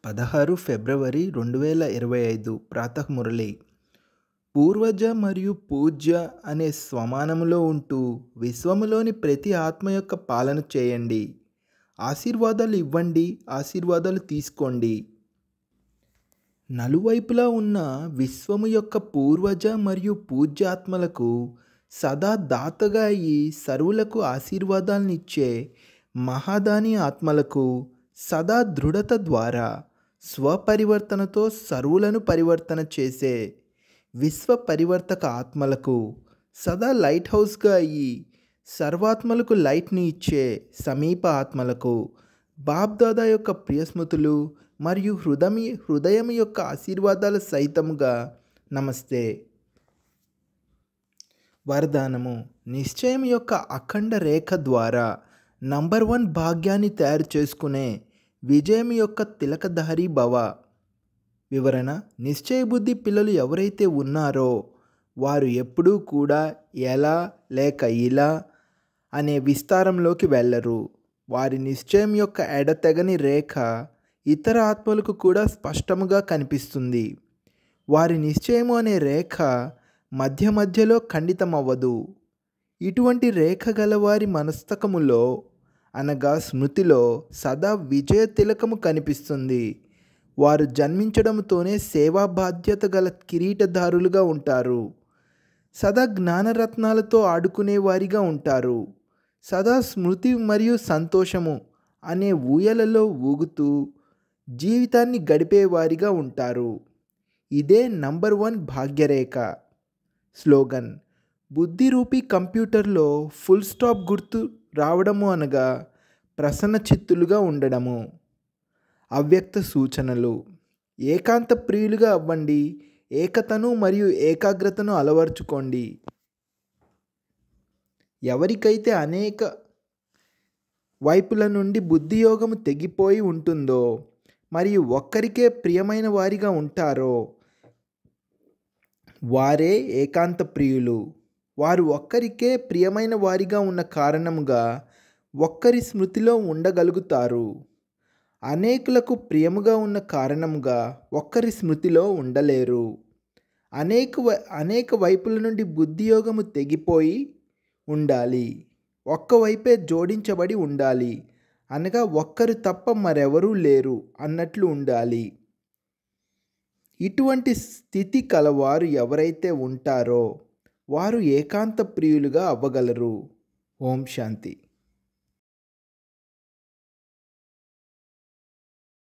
16 ఫిబ్రవరి 2025 ప్రాతః మురళి. పూర్వజ మరియు పూజ్య అనే స్వమానములో ఉంటూ విశ్వములోని ప్రతి ఆత్మ యొక్క పాలన చేయండి. ఆశీర్వాదాలు ఇవ్వండి, ఆశీర్వాదాలు తీసుకోండి. నలువైపులా ఉన్న విశ్వము యొక్క పూర్వజ మరియు పూజ్యాత్మలకు సదా దాతగా అయి సర్వులకు ఆశీర్వాదాలనిచ్చే మహాదాని ఆత్మలకు సదా దృఢత ద్వారా స్వపరివర్తనతో సర్వులను పరివర్తన చేసే విశ్వ పరివర్తక ఆత్మలకు సదా లైట్ హౌస్గా అయ్యి సర్వాత్మలకు లైట్ని ఇచ్చే సమీప ఆత్మలకు బాబ్దాదా యొక్క ప్రియస్మృతులు మరియు హృదయం యొక్క ఆశీర్వాదాలు సైతముగా నమస్తే. వరదానము: నిశ్చయం యొక్క అఖండ రేఖ ద్వారా నంబర్ 1 భాగ్యాన్ని తయారు చేసుకునే విజయం యొక్క తిలకధారి భవ. వివరణ: నిశ్చయ బుద్ధి పిల్లలు ఎవరైతే ఉన్నారో వారు ఎప్పుడూ కూడా ఎలా లేక ఇలా అనే విస్తారంలోకి వెళ్ళరు. వారి నిశ్చయం యొక్క ఎడతెగని రేఖ ఇతర ఆత్మలకు కూడా స్పష్టముగా కనిపిస్తుంది. వారి నిశ్చయము అనే రేఖ మధ్య మధ్యలో ఖండితమవ్వదు. ఇటువంటి రేఖ గల వారి మనస్తకములో అనగా స్మృతిలో సదా విజయ తిలకము కనిపిస్తుంది. వారు జన్మించడంతోనే సేవా బాధ్యత గల కిరీటధారులుగా ఉంటారు. సదా జ్ఞానరత్నాలతో ఆడుకునే వారిగా ఉంటారు. సదా స్మృతి మరియు సంతోషము అనే ఊయలలో ఊగుతూ జీవితాన్ని గడిపేవారిగా ఉంటారు. ఇదే నంబర్ 1 భాగ్యరేఖ. స్లోగన్: బుద్ధి రూపీ కంప్యూటర్లో ఫుల్ స్టాప్ గుర్తు రావడము అనగా ప్రసన్న చిత్తులుగా ఉండడము. అవ్యక్త సూచనలు: ఏకాంత ప్రియులుగా అవ్వండి. ఏకతను మరియు ఏకాగ్రతను అలవర్చుకోండి. ఎవరికైతే అనేక వైపుల నుండి బుద్ధియోగము తెగిపోయి ఉంటుందో మరియు ఒక్కరికే ప్రియమైన వారిగా ఉంటారో వారే ఏకాంత ప్రియులు. వారు ఒక్కరికే ప్రియమైన వారిగా ఉన్న కారణముగా ఒక్కరి స్మృతిలో ఉండగలుగుతారు. అనేకులకు ప్రియముగా ఉన్న కారణముగా ఒక్కరి స్మృతిలో ఉండలేరు. అనేక వైపుల నుండి బుద్ధియోగము తెగిపోయి ఉండాలి. ఒక్కవైపే జోడించబడి ఉండాలి. అనగా ఒక్కరు తప్ప మరెవరూ లేరు అన్నట్లు ఉండాలి. ఇటువంటి స్థితి కలవారు ఎవరైతే ఉంటారో వారు ఏకాంత ప్రియులుగా అవ్వగలరు. ఓం శాంతి.